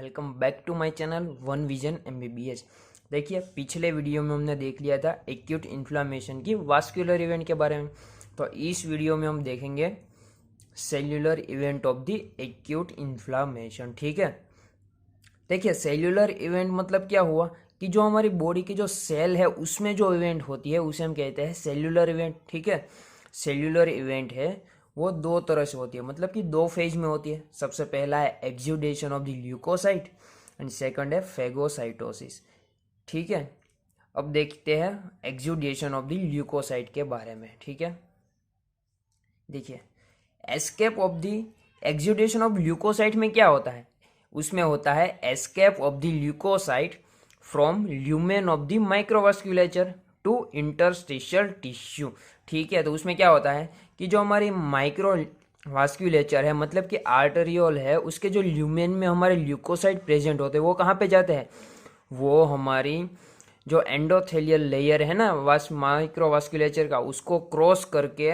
Welcome back to my channel one vision MBBS. देखिए, पिछले video में हमने देख लिया था एक्यूट इन्फ्लामेशन की वास्कुलर इवेंट के बारे में। तो इस वीडियो में हम देखेंगे cellular event of the acute inflammation. ठीक है, देखिए सेल्यूलर इवेंट मतलब क्या हुआ कि जो हमारी बॉडी की जो सेल है उसमें जो इवेंट होती है उसे हम कहते हैं सेल्यूलर इवेंट। ठीक है, सेल्यूलर इवेंट है वो दो तरह से होती है, मतलब कि दो फेज में होती है। सबसे पहला है exudation of the leukocyte and second है फेगोसाइटोसिस। ठीक है, अब देखते हैं एक्सुडेशन ऑफ द ल्यूकोसाइट के बारे में। ठीक है, देखिए escape of the exudation of leukocyte में क्या होता है, उसमें होता है escape of the leukocyte from lumen of the microvasculature to interstitial tissue. ठीक है, तो उसमें क्या होता है कि जो हमारी माइक्रो वास्कुलेचर है, मतलब कि आर्टरियोल है, उसके जो ल्यूमेन में हमारे ल्यूकोसाइट प्रेजेंट होते हैं वो कहाँ पे जाते हैं, वो हमारी जो एंडोथेलियल लेयर है ना माइक्रोवास्कुलेचर का, उसको क्रॉस करके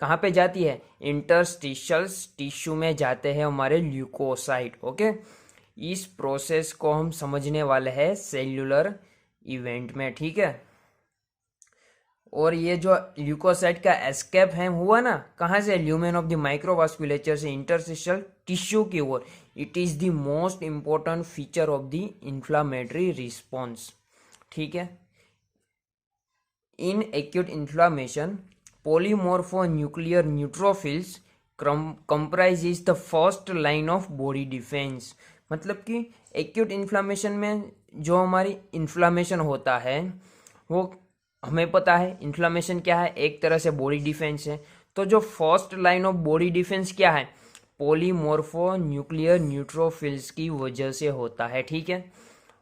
कहाँ पे जाती है, इंटरस्टिशियल टिश्यू में जाते हैं हमारे ल्यूकोसाइट। ओके, इस प्रोसेस को हम समझने वाले हैं सेल्यूलर इवेंट में। ठीक है, और ये जो ल्यूकोसाइट का एस्केप है हुआ ना, कहाँ से, ल्यूमेन ऑफ द माइक्रोवास्कुलेचर से इंटरस्टिशियल टिश्यू की ओर। It is the most important feature of the inflammatory response. ठीक है, in acute inflammation polymorphonuclear neutrophils comprises the first line of body defense। मतलब कि एक्यूट इन्फ्लामेशन में जो हमारी इन्फ्लामेशन होता है वो हमें पता है इन्फ्लामेशन क्या है, एक तरह से बॉडी डिफेंस है। तो जो first line of body defence क्या है, पॉलीमॉर्फोन्यूक्लियर न्यूट्रोफिल्स की वजह से होता है। ठीक है,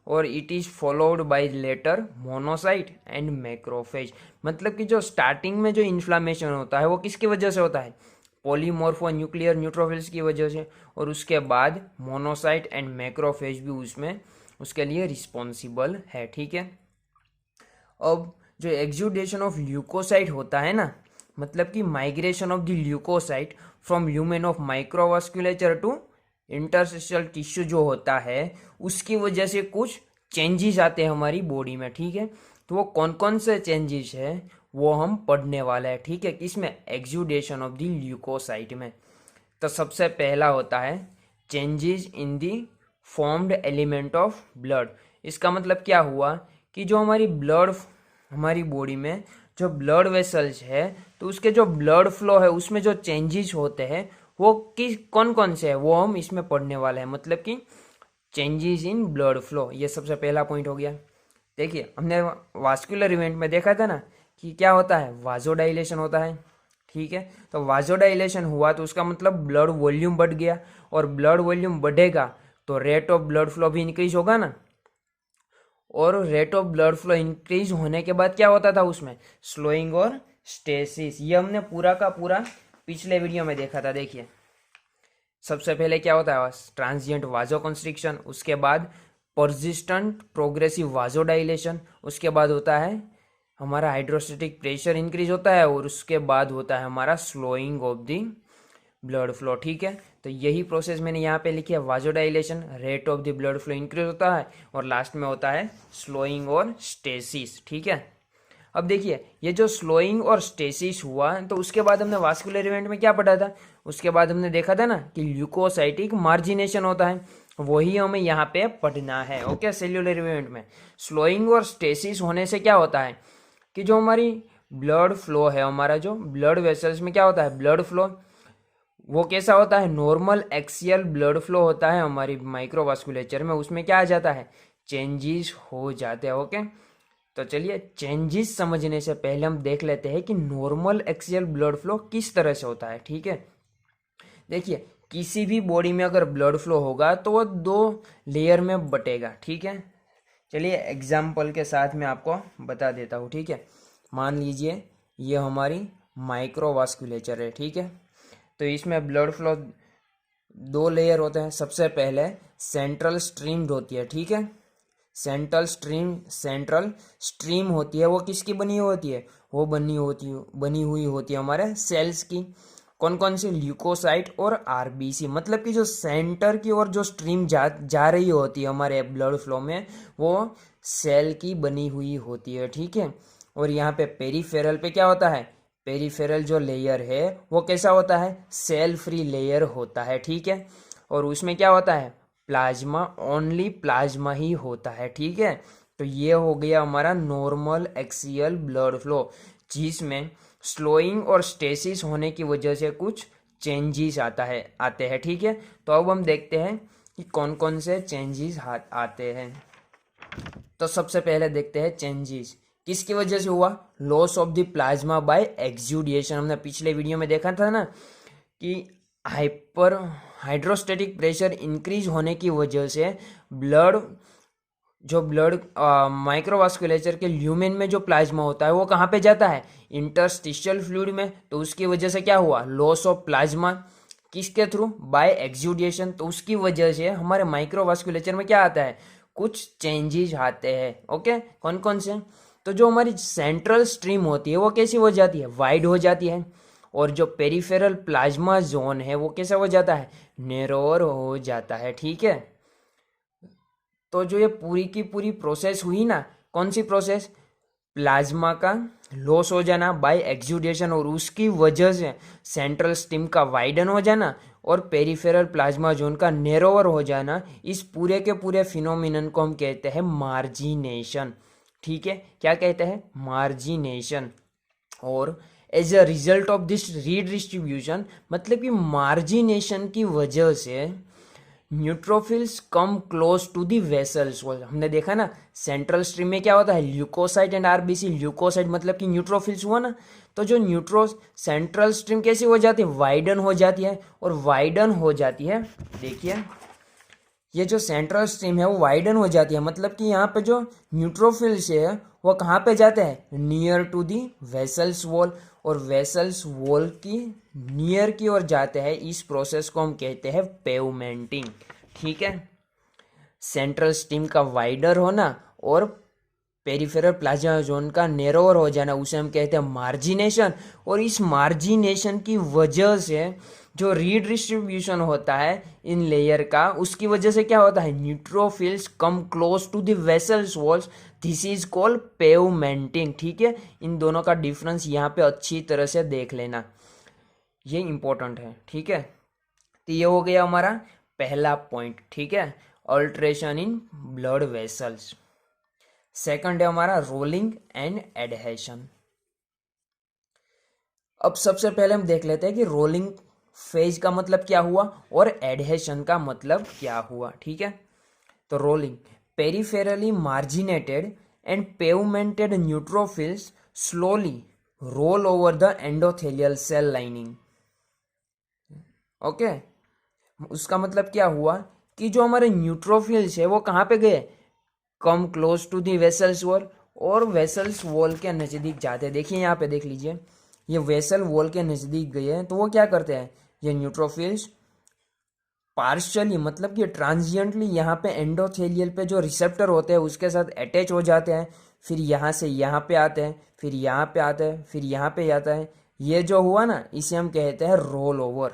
और it is followed by later monocyte and macrophage. मतलब कि जो स्टार्टिंग में जो इन्फ्लामेशन होता है वो किसकी वजह से होता है, पॉलीमॉर्फो न्यूक्लियर न्यूट्रोफिल्स की वजह से, और उसके बाद मोनोसाइट एंड मैक्रोफेज भी उसमें उसके लिए रिस्पॉन्सिबल है। ठीक है, अब जो एक्सुडेशन ऑफ ल्यूकोसाइट होता है ना, मतलब कि migration of the leukocyte from lumen of microvasculature to interstitial tissue जो होता है, उसकी वजह से कुछ चेंजेस आते हैं हमारी बॉडी में। ठीक है, तो वो कौन कौन से चेंजेस है वो हम पढ़ने वाले हैं। ठीक है, किसमें, एक्सुडेशन ऑफ द ल्यूकोसाइट में। तो सबसे पहला होता है changes in the formed element of blood. इसका मतलब क्या हुआ कि जो हमारी ब्लड, हमारी बॉडी में जो ब्लड वेसल्स है, तो उसके जो ब्लड फ्लो है उसमें जो चेंजेस होते हैं वो किस कौन कौन से है वो हम इसमें पढ़ने वाले हैं। मतलब कि चेंजेस इन ब्लड फ्लो, ये सबसे पहला पॉइंट हो गया। देखिए, हमने वास्कुलर इवेंट में देखा था ना कि क्या होता है, वाजोडाइलेशन होता है। ठीक है, तो वाजोडाइलेशन हुआ तो उसका मतलब ब्लड वॉल्यूम बढ़ गया, और ब्लड वॉल्यूम बढ़ेगा तो रेट ऑफ ब्लड फ्लो भी इंक्रीज होगा ना, और rate of blood flow increase होने के बाद क्या होता था उसमें, स्लोइंग और स्टेसिस। ये हमने पूरा का पूरा पिछले वीडियो में देखा था। देखिए, सबसे पहले क्या होता है, ट्रांजिएंट वाजोकंस्ट्रिक्शन, उसके बाद परसिस्टेंट प्रोग्रेसिव वाजोडाइलेशन, उसके बाद होता है हमारा हाइड्रोस्टेटिक प्रेशर इंक्रीज होता है, और उसके बाद होता है हमारा slowing of the blood flow. ठीक है, तो यही प्रोसेस मैंने यहाँ पे लिखी है, vasodilation, rate of the blood flow increase होता है, और लास्ट में होता है स्लोइंग और स्टेसिस। ठीक है, अब देखिए ये जो स्लोइंग और स्टेसिस हुआ तो उसके बाद हमने वास्कुलर इवेंट में क्या पढ़ा था, उसके बाद हमने देखा था ना कि ल्यूकोसाइटिक मार्जिनेशन होता है, वही हमें यहाँ पे पढ़ना है। ओके, सेल्यूलर इवेंट में स्लोइंग और स्टेसिस होने से क्या होता है कि जो हमारी ब्लड फ्लो है, हमारा जो ब्लड वेसल्स में क्या होता है, ब्लड फ्लो वो कैसा होता है, नॉर्मल एक्सियल ब्लड फ्लो होता है हमारी माइक्रोवास्कुलेचर में, उसमें क्या आ जाता है, चेंजेस हो जाते हैं। ओके, तो चलिए चेंजेस समझने से पहले हम देख लेते हैं कि नॉर्मल एक्सियल ब्लड फ्लो किस तरह से होता है। ठीक है, देखिए किसी भी बॉडी में अगर ब्लड फ्लो होगा तो वो दो लेयर में बटेगा। ठीक है, चलिए एग्जाम्पल के साथ मैं आपको बता देता हूँ। ठीक है, मान लीजिए ये हमारी माइक्रोवास्कुलेचर है। ठीक है, तो इसमें ब्लड फ्लो दो लेयर होते हैं। सबसे पहले सेंट्रल स्ट्रीम होती है। ठीक है, सेंट्रल स्ट्रीम होती है, वो किसकी बनी होती है, वो बनी हुई होती है हमारे सेल्स की। कौन कौन से, ल्यूकोसाइट और आरबीसी। मतलब कि जो सेंटर की ओर जो स्ट्रीम जा रही होती है हमारे ब्लड फ्लो में, वो सेल की बनी हुई होती है, ठीक है। और यहाँ पे पेरीफेरल पे क्या होता है, पेरीफेरल जो लेयर है वो कैसा होता है, सेल फ्री लेयर होता है, ठीक है। और उसमें क्या होता है, प्लाज्मा, ओनली प्लाज्मा ही होता है, ठीक है। तो ये हो गया हमारा नॉर्मल एक्सियल ब्लड फ्लो, जिसमें स्लोइंग और स्टेसिस होने की वजह से कुछ चेंजेस आते हैं, ठीक है। तो अब हम देखते हैं कि कौन कौन से चेंजेस आते हैं। तो सबसे पहले देखते हैं चेंजेस किसकी वजह से हुआ, loss of the plasma by exudation. हमने पिछले वीडियो में देखा था ना कि हाइपर हाइड्रोस्टेटिक प्रेशर इंक्रीज होने की वजह से ब्लड माइक्रोवास्कुलेचर के ल्यूमेन में जो प्लाज्मा होता है वो कहाँ पे जाता है, इंटरस्टिशियल फ्लूइड में। तो उसकी वजह से क्या हुआ, लॉस ऑफ प्लाज्मा, किसके थ्रू, बाय एक्सुडेशन। तो उसकी वजह से हमारे माइक्रोवास्कुलेचर में क्या आता है, कुछ चेंजेस आते हैं, ओके। कौन कौन से, तो जो हमारी सेंट्रल स्ट्रीम होती है वो कैसी हो जाती है, वाइड हो जाती है। और जो पेरिफेरल प्लाज्मा जोन है वो कैसा हो जाता है, नैरोअर हो जाता है, ठीक है। तो जो ये पूरी की पूरी प्रोसेस हुई ना, कौन सी प्रोसेस, प्लाज्मा का लॉस हो जाना बाय एक्सुडेशन, और उसकी वजह से सेंट्रल स्ट्रीम का वाइडन हो जाना और पेरिफेरल प्लाज्मा जोन का नैरोअर हो जाना, इस पूरे के पूरे फिनोमिनन को हम कहते हैं मार्जिनेशन, ठीक है। क्या कहते हैं, मार्जिनेशन। और as a result of this redistribution, मतलब कि मार्जिनेशन की वजह से neutrophils come close to the vessels wall. हमने देखा ना सेंट्रल स्ट्रीम में क्या होता है, ल्यूकोसाइट एंड आरबीसी। ल्यूकोसाइट मतलब कि न्यूट्रोफिल्स हुआ ना, तो जो सेंट्रल स्ट्रीम कैसी हो जाती है, वाइडन हो जाती है। और वाइडन हो जाती है, देखिए ये जो सेंट्रल स्ट्रीम है वो वाइडन हो जाती है, मतलब कि यहाँ पे जो न्यूट्रोफिल्स है वो कहाँ पे जाते हैं, near to the vessels wall. और वेसल्स वॉल की नियर की ओर जाते हैं, इस प्रोसेस को हम कहते हैं पेवमेंटिंग, ठीक है। सेंट्रल स्ट्रीम का वाइडर होना और पेरिफेरल प्लाज्मा जोन का नैरोअर हो जाना, उसे हम कहते हैं मार्जिनेशन। और इस मार्जिनेशन की वजह से जो रीडिस्ट्रीब्यूशन होता है इन लेयर का, उसकी वजह से क्या होता है, neutrophils come close to the vessels walls, this is called pavementing, ठीक है। इन दोनों का डिफरेंस यहाँ पे अच्छी तरह से देख लेना, ये इंपॉर्टेंट है, ठीक है। तो ये हो गया हमारा पहला पॉइंट, ठीक है, alteration in blood vessels. Second है हमारा रोलिंग एंड एडहेशन। अब सबसे पहले हम देख लेते हैं कि रोलिंग फेज का मतलब क्या हुआ और एडहेशन का मतलब क्या हुआ, ठीक है। तो rolling, peripherally marginated and pavemented neutrophils slowly roll over the endothelial cell lining, okay. उसका मतलब क्या हुआ कि जो हमारे न्यूट्रोफिल्स है वो कहाँ पे गए, come close to the vessels wall, और वेसल्स वॉल के नज़दीक जाते हैं। देखिए यहाँ पे देख लीजिए, ये वेसल वॉल के नज़दीक गए हैं, तो वो क्या करते हैं, ये न्यूट्रोफिल्स पार्शियली, मतलब कि ट्रांजिएंटली यहाँ पे एंडोथेलियल पे जो रिसेप्टर होते हैं उसके साथ अटैच हो जाते हैं, फिर यहाँ से यहाँ पे आते हैं, फिर यहाँ पे आते हैं, फिर यहाँ पे जाता है। ये जो हुआ ना, इसे हम कहते हैं रोल ओवर,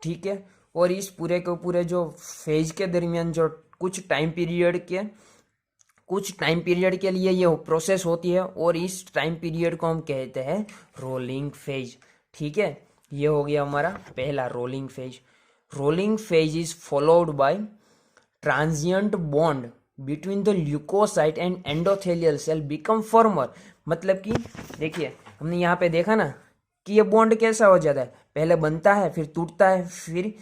ठीक है। और इस पूरे के पूरे जो फेज के दरमियान जो कुछ टाइम पीरियड के लिए ये प्रोसेस होती है, और इस टाइम पीरियड को हम कहते हैं रोलिंग फेज, ठीक है। ये हो गया हमारा पहला rolling phase. Rolling phase is followed by transient bond between the leukocyte and endothelial cell become former. मतलब कि देखिए हमने यहाँ पे देखा ना कि ये बॉन्ड कैसा हो जाता है, पहले बनता है, फिर टूटता है, फिर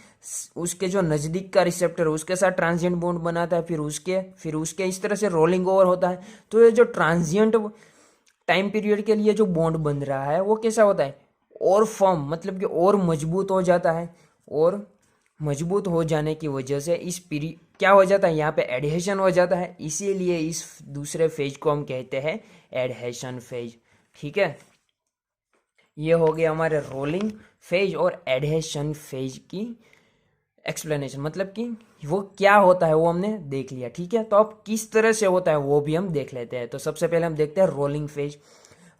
उसके जो नज़दीक का रिसेप्टर है उसके साथ ट्रांजिएंट बॉन्ड बनाता है, फिर उसके इस तरह से रोलिंग ओवर होता है। तो ये जो ट्रांजिएंट टाइम पीरियड के लिए जो बॉन्ड बन रहा है वो कैसा होता है, और फर्म, मतलब कि और मजबूत हो जाता है। और मजबूत हो जाने की वजह से इस पीरियड क्या हो जाता है, यहाँ पे एडहेशन हो जाता है, इसीलिए इस दूसरे फेज को हम कहते हैं एडहेशन फेज, ठीक है। ये हो गया हमारे रोलिंग फेज और एडहेशन फेज की एक्सप्लेनेशन, मतलब कि वो क्या होता है वो हमने देख लिया, ठीक है। तो अब किस तरह से होता है वो भी हम देख लेते हैं। तो सबसे पहले हम देखते हैं रोलिंग फेज।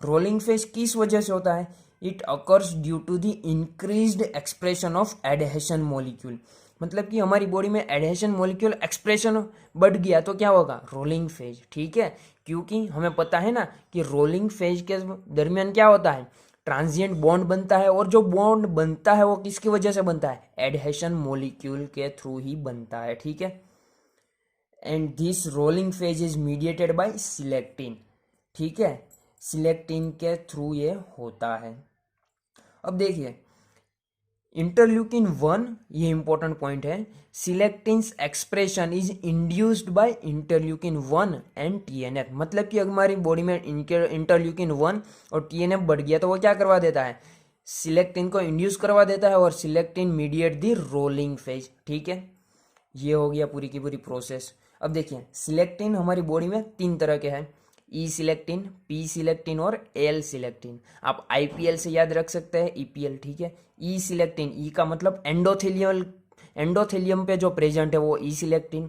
रोलिंग फेज किस वजह से होता है, it occurs due to the increased expression of adhesion molecule. मतलब कि हमारी बॉडी में एडहेशन मॉलिक्यूल एक्सप्रेशन बढ़ गया तो क्या होगा, रोलिंग फेज। ठीक है, क्योंकि हमें पता है ना कि रोलिंग फेज के दरमियान क्या होता है, ट्रांजिएंट बॉन्ड बनता है, और जो बॉन्ड बनता है वो किसकी वजह से बनता है, एडहेशन मॉलिक्यूल के थ्रू ही बनता है। ठीक है, and this rolling phase is mediated bye selectin. ठीक है, सिलेक्टिन के थ्रू ये होता है। अब देखिए इंटरल्यूकिन 1, ये इंपॉर्टेंट पॉइंट है, selectins expression is induced by interleukin 1 and TNF. मतलब कि अगर हमारी बॉडी में इंटरल्यूकिन 1 और टीएनएफ बढ़ गया तो वो क्या करवा देता है, सिलेक्टिन को इंड्यूस करवा देता है, और selectin mediate the rolling phase. ठीक है, ये हो गया पूरी की पूरी प्रोसेस। अब देखिए सिलेक्टिन हमारी बॉडी में 3 तरह के हैं, ई सिलेक्टिन, पी सिलेक्टिन और एल सिलेक्टिन। आप आईपीएल से याद रख सकते हैं, ईपीएल। ठीक है, ई सिलेक्टिन, ई का मतलब एंडोथेलियम पे जो प्रेजेंट है वो ई सिलेक्टिन।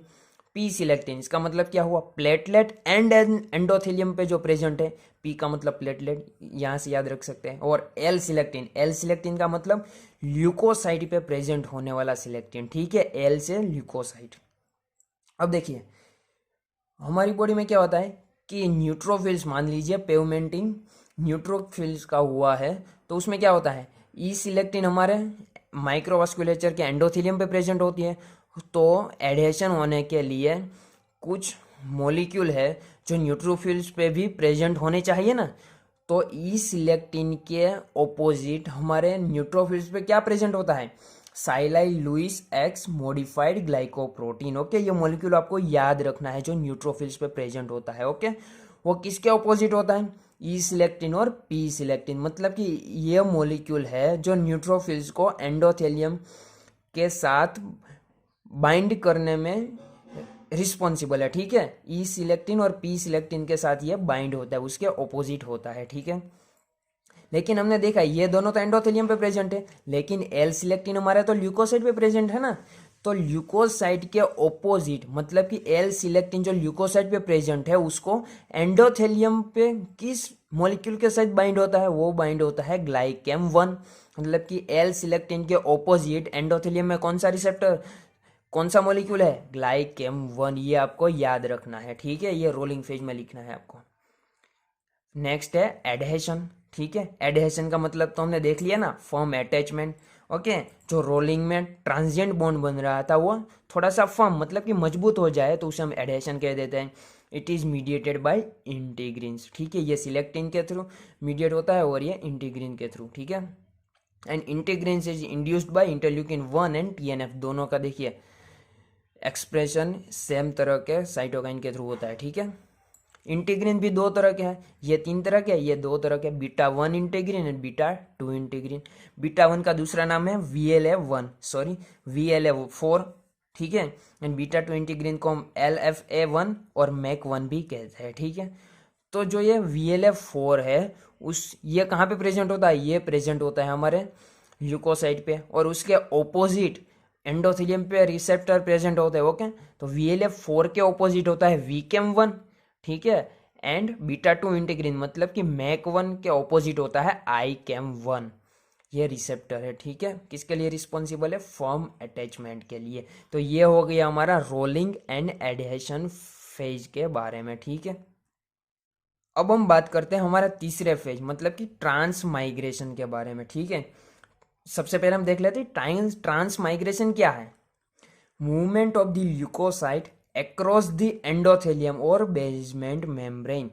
पी सिलेक्टिन, इसका मतलब क्या हुआ, प्लेटलेट एंड एंडोथेलियम पे जो प्रेजेंट है, पी का मतलब प्लेटलेट, यहाँ से याद रख सकते हैं। और एल सिलेक्टिन, एल सिलेक्टिन का मतलब ल्यूकोसाइट पे प्रेजेंट होने वाला सिलेक्टिन। ठीक है, एल से ल्यूकोसाइट। अब देखिए हमारी बॉडी में क्या होता है कि न्यूट्रोफिल्स, मान लीजिए पेवमेंटिन न्यूट्रोफिल्स का हुआ है, तो उसमें क्या होता है, ई सिलेक्टिन हमारे माइक्रोवास्कुलेचर के एंडोथेलियम पे प्रेजेंट होती है। तो एडहेशन होने के लिए कुछ मॉलिक्यूल है जो न्यूट्रोफिल्स पे भी प्रेजेंट होने चाहिए ना, तो ई सिलेक्टिन के ऑपोजिट हमारे न्यूट्रोफिल्स पे क्या प्रेजेंट होता है, sialyl Lewis X modified glycoprotein. Okay, ये मॉलिक्यूल आपको याद रखना है जो न्यूट्रोफिल्स पे प्रेजेंट होता है। ओके, वो किसके ऑपोजिट होता है, ई सिलेक्टिन और पी सिलेक्टिन। मतलब कि ये मॉलिक्यूल है जो न्यूट्रोफिल्स को एंडोथेलियम के साथ बाइंड करने में रिस्पॉन्सिबल है। ठीक है, ई सिलेक्टिन और पी सिलेक्टिन के साथ ये बाइंड होता है, उसके ऑपोजिट होता है। ठीक है, लेकिन हमने देखा ये दोनों तो एंडोथेलियम पे प्रेजेंट है, लेकिन एल सिलेक्टिन हमारा तो ल्यूकोसाइट पे प्रेजेंट है ना, तो ल्यूकोसाइट के ऑपोजिट, मतलब कि एल सिलेक्टिन जो ल्यूकोसाइट पे प्रेजेंट है उसको एंडोथेलियम पे किस मॉलिक्यूल के साथ बाइंड होता है, वो बाइंड होता है ग्लाइकेम 1। मतलब कि एल सिलेक्टिन के ऑपोजिट एंडोथेलियम में कौन सा रिसेप्टर, कौन सा मॉलिक्यूल है, ग्लाइकेम 1। ये आपको याद रखना है। ठीक है, ये रोलिंग फेज में लिखना है आपको। नेक्स्ट है एडहेशन। ठीक है, एडहेशन का मतलब तो हमने देख लिया ना, फर्म अटैचमेंट। ओके, जो रोलिंग में ट्रांजिएंट बॉन्ड बन रहा था वो थोड़ा सा फर्म, मतलब कि मजबूत हो जाए तो उसे हम एडहेशन कह देते हैं। It is mediated by integrins. ठीक है, ये सिलेक्टिन के थ्रू मीडिएट होता है और ये इंटीग्रिन के थ्रू। ठीक है, and integrins is induced by interleukin 1 and TNF. दोनों का देखिए एक्सप्रेशन सेम तरह के साइटोकाइन के थ्रू होता है। ठीक है, इंटीग्रिन भी 2 तरह के हैं, ये 3 तरह के, ये 2 तरह के, beta 1 integrin and beta 2 integrin. Beta 1 का दूसरा नाम है VLA1, सॉरी VLA4। ठीक है, एंड बीटा 2 इंटीग्रिन को हम LFA1 और MEC1 भी कहते हैं। ठीक है, तो जो ये VLA4 है उस ये कहाँ पे प्रेजेंट होता है, ये प्रेजेंट होता है हमारे ल्यूकोसाइट पे, और उसके ऑपोजिट एंडोथेलियम पे रिसेप्टर प्रेजेंट होते हैं। ओके, तो VLA4 के ऑपोजिट होता है VCAM1। ठीक है, एंड बीटा 2 इंटीग्रिन मतलब कि MEC1 के ऑपोजिट होता है ICAM1। ये रिसेप्टर है। ठीक है, किसके लिए रिस्पॉन्सिबल है, फर्म अटैचमेंट के लिए। तो ये हो गया हमारा रोलिंग एंड एडहेशन फेज के बारे में। ठीक है, अब हम बात करते हैं हमारा तीसरे फेज मतलब कि ट्रांस माइग्रेशन के बारे में। ठीक है, सबसे पहले हम देख लेते हैं ट्रांस माइग्रेशन क्या है। Movement of the leukocyte across the endothelium और बेसमेंट मेम्ब्रेन।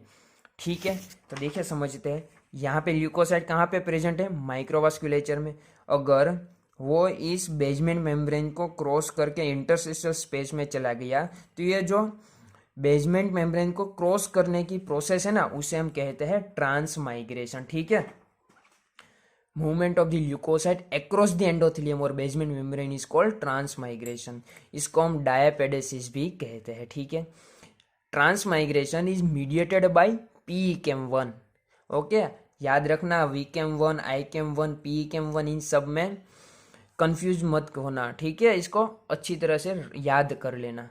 ठीक है, तो देखिए समझते हैं, यहाँ पे ल्यूकोसाइट कहाँ पे प्रेजेंट है, माइक्रोवास्कुलेचर में। अगर वो इस बेसमेंट मेम्ब्रेन को क्रॉस करके इंटरस्टिशियल स्पेस में चला गया तो ये जो बेसमेंट मेम्ब्रेन को क्रॉस करने की प्रोसेस है ना, उसे हम कहते हैं ट्रांस माइग्रेशन। ठीक है, movement of the leukocyte across the endothelium और basement membrane is called trans migration. इसको हम डायपेडेसिस भी कहते हैं। ठीक है, trans migration is mediated by PCAM1। Okay, याद रखना VCAM1, ICAM1, PCAM1 इन सब में कंफ्यूज मत होना। ठीक है, इसको अच्छी तरह से याद कर लेना।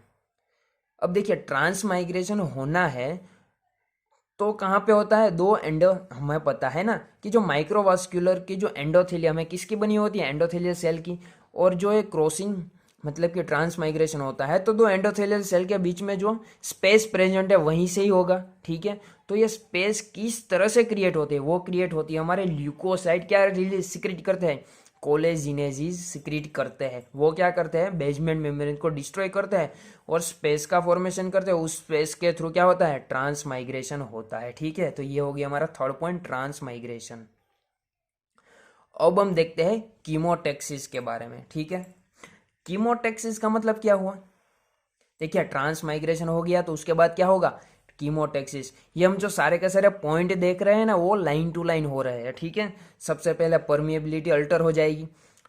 अब देखिए ट्रांस माइग्रेशन होना है तो कहाँ पे होता है, दो एंडो, हमें पता है ना कि जो माइक्रोवास्कुलर की जो एंडोथेलियम है किसकी बनी होती है, एंडोथेलियल सेल की। और जो ये क्रॉसिंग मतलब कि ट्रांस माइग्रेशन होता है तो दो एंडोथेलियल सेल के बीच में जो स्पेस प्रेजेंट है वहीं से ही होगा, ठीक है। तो ये स्पेस किस तरह से क्रिएट होती है, वो क्रिएट होती है हमारे ल्यूकोसाइट क्या रिलीज सिक्रेट करते हैं, कोलेजिनेजिस सिक्रीट करते हैं। वो क्या करते हैं, बेसमेंट मेम्ब्रेन को डिस्ट्रॉय करते हैं और स्पेस का फॉर्मेशन करते हैं। उस स्पेस के थ्रू क्या होता है, ट्रांस माइग्रेशन होता है, ठीक है। तो ये हो गया हमारा थर्ड पॉइंट, ट्रांस माइग्रेशन। अब हम देखते हैं कीमोटेक्सिस के बारे में, ठीक है। कीमोटेक्सिस का मतलब क्या हुआ, देखिए ट्रांस माइग्रेशन हो गया तो उसके बाद क्या होगा, कीमोटेक्सिस। ये हम जो सारे के सारे पॉइंट देख रहे हैं ना वो लाइन टू लाइन हो रहे हैं, ठीक है। सबसे पहले परमिएबिलिटी अल्टर हो जाएगी,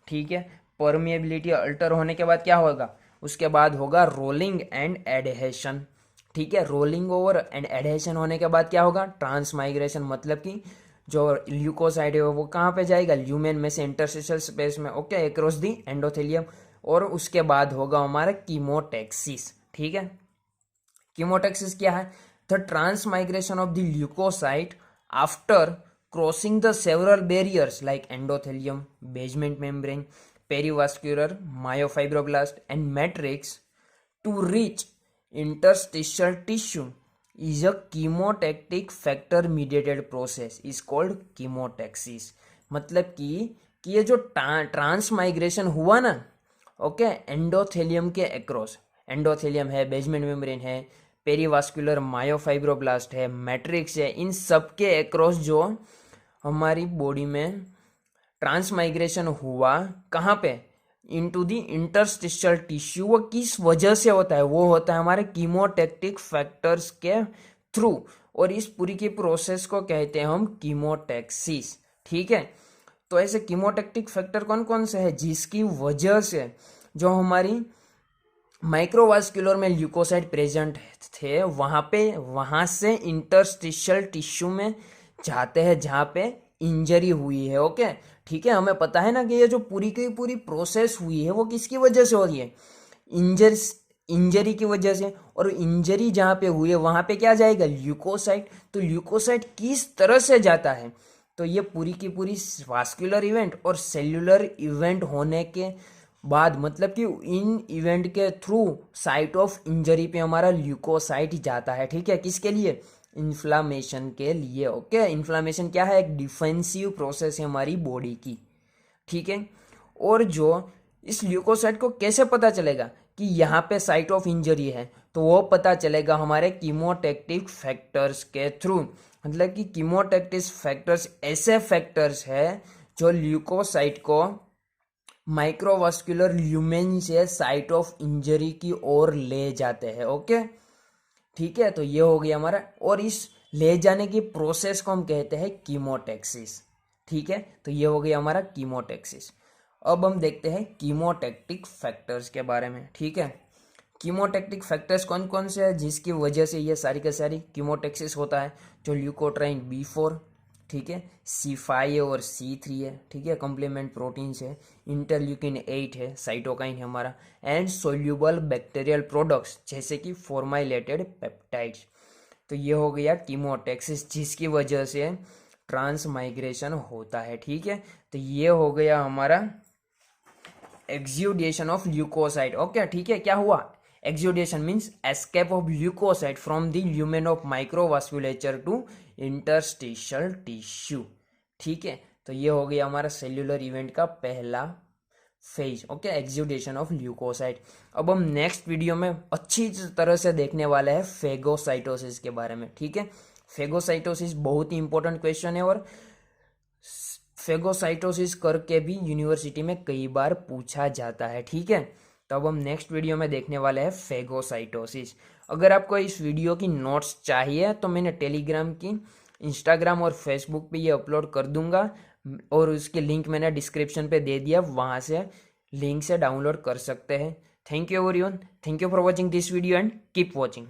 ठीक है। परमिएबिलिटी अल्टर होने के बाद क्या होगा, उसके बाद होगा रोलिंग एंड एडहेशन, ठीक है। रोलिंग ओवर एंड एडहेशन होने के बाद क्या होगा, ट्रांस माइग्रेशन, मतलब कि जो ल्यूकोसाइड है वो कहाँ पे जाएगा, ल्यूमेन में से इंटरस्टिशियल स्पेस में, ओके, अक्रॉस दी एंडोथेलियम। और उसके बाद होगा हमारा कीमोटेक्सिस, ठीक है। कीमोटेक्सिस क्या है, the transmigration of the leukocyte after crossing the several barriers like endothelium, basement membrane, perivascular, myofibroblast and matrix to reach interstitial tissue is a chemotactic factor mediated process is called chemotaxis। मतलब कि ये जो trans migration हुआ ना, okay, endothelium के across, endothelium है, basement membrane है, perivascular myofibroblast है, मैट्रिक्स है, इन सब के अक्रॉस जो हमारी बॉडी में ट्रांस माइग्रेशन हुआ, कहाँ पे, इनटू द इंटरस्टिशियल टिश्यू, वो किस वजह से होता है, वो होता है हमारे कीमोटैक्टिक फैक्टर्स के थ्रू। और इस पूरी की प्रोसेस को कहते हैं हम कीमोटैक्सिस, ठीक है। तो ऐसे कीमोटैक्टिक फैक्टर कौन कौन से है जिसकी वजह से जो हमारी माइक्रोवास्कुलर में ल्यूकोसाइड प्रेजेंट थे वहां से इंटरस्टिशियल टिश्यू में जाते हैं जहाँ पे इंजरी हुई है, ओके, ठीक है। हमें पता है ना कि ये जो पूरी की पूरी प्रोसेस हुई है वो किसकी वजह से हो रही है, इंजरी की वजह से। और इंजरी जहाँ पे हुई है वहां पे क्या जाएगा, ल्यूकोसाइट। तो ल्यूकोसाइट किस तरह से जाता है, तो ये पूरी की पूरी वास्कुलर इवेंट और सेल्यूलर इवेंट होने के बाद, मतलब कि इन इवेंट के थ्रू साइट ऑफ इंजरी पे हमारा ल्यूकोसाइट जाता है, ठीक है। किसके लिए, इन्फ्लामेशन के लिए, ओके। इन्फ्लामेशन क्या है, एक डिफेंसिव प्रोसेस है हमारी बॉडी की, ठीक है। और जो इस ल्यूकोसाइट को कैसे पता चलेगा कि यहाँ पे साइट ऑफ इंजरी है, तो वो पता चलेगा हमारे कीमोटैक्टिक फैक्टर्स के थ्रू। मतलब कि कीमोटैक्टिक फैक्टर्स ऐसे फैक्टर्स है जो ल्यूकोसाइट को माइक्रोवास्कुलर ल्यूमेन से साइट ऑफ इंजरी की ओर ले जाते हैं, ओके, ठीक है। तो ये हो गया हमारा, और इस ले जाने की प्रोसेस को हम कहते हैं कीमोटैक्सिस, ठीक है। तो ये हो गया हमारा कीमोटैक्सिस। अब हम देखते हैं कीमोटैक्टिक फैक्टर्स के बारे में, ठीक है। कीमोटैक्टिक फैक्टर्स कौन कौन से हैं जिसकी वजह से ये सारी का सारी कीमोटैक्सिस होता है, जो ल्यूकोट्राइन B4, ठीक है, C5 और C3 है, ठीक है, कॉम्प्लीमेंट प्रोटीन्स है, इंटरल्यूकिन 8 है, साइटोकाइन है हमारा, एंड सोल्यूबल बैक्टीरियल प्रोडक्ट्स जैसे कि फॉर्माइलेटेड पेप्टाइड्स। तो ये हो गया कीमोटैक्सिस जिसकी वजह से ट्रांस माइग्रेशन होता है, ठीक है। तो ये हो गया हमारा एक्सुडेशन ऑफ ल्यूकोसाइड, ओके, ठीक है। क्या हुआ, exudation means escape of leukocyte from the lumen of microvasculature to interstitial tissue, ठीक है। तो ये हो गया हमारा सेल्यूलर इवेंट का पहला phase, okay, exudation of leukocyte. अब हम नेक्स्ट वीडियो में अच्छी तरह से देखने वाले हैं फेगोसाइटोसिस के बारे में, ठीक है। फेगोसाइटोसिस बहुत ही इंपॉर्टेंट क्वेश्चन है और फेगोसाइटोसिस करके भी यूनिवर्सिटी में कई बार पूछा जाता है, ठीक है। तो अब हम नेक्स्ट वीडियो में देखने वाले हैं फेगोसाइटोसिस। अगर आपको इस वीडियो की नोट्स चाहिए तो मैंने टेलीग्राम की, इंस्टाग्राम और फेसबुक पे ये अपलोड कर दूंगा और उसके लिंक मैंने डिस्क्रिप्शन पे दे दिया, वहाँ से लिंक से डाउनलोड कर सकते हैं। Thank you everyone, thank you for watching this video and keep watching.